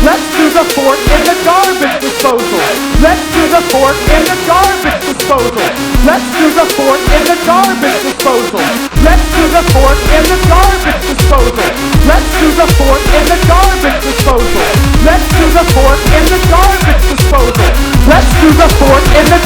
Let's do the fork in the garbage disposal. Let's do the fork in the garbage disposal. Let's do the fork in the garbage disposal. Let's do the fork in the garbage disposal. Let's do the fork in the garbage disposal. Let's do the fork in the garbage disposal. Let's do the fork in the